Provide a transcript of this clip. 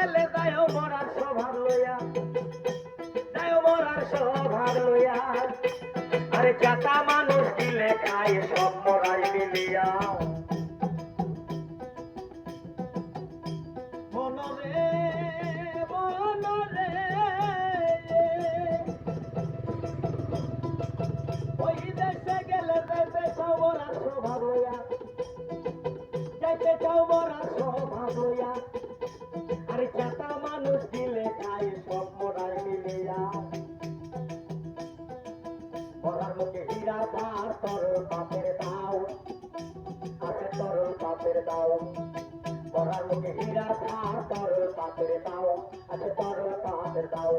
গেলে যায় মরার স্বভাব লইয়া, যায় মরার স্বভাব লইয়া। আরে চাতা মানুষ দিলে খায় সব মরাই মিলিয়া। মনরে মনরে ওই দেশে গেলে যাইতে চাও মরার স্বভাব লইয়া, যাইতে চাও মরার স্বভাব লইয়া। আরে চাতা মানুষ দিলে খায় সব মরাই মিলিয়া। মরার মুখে হীরা ধার তরল পাপের দাও, আছে তরল পাপের দাও। মরার মুখে হীরা ধার তরল পাপের দাও, আছে তরল পাপের দাও।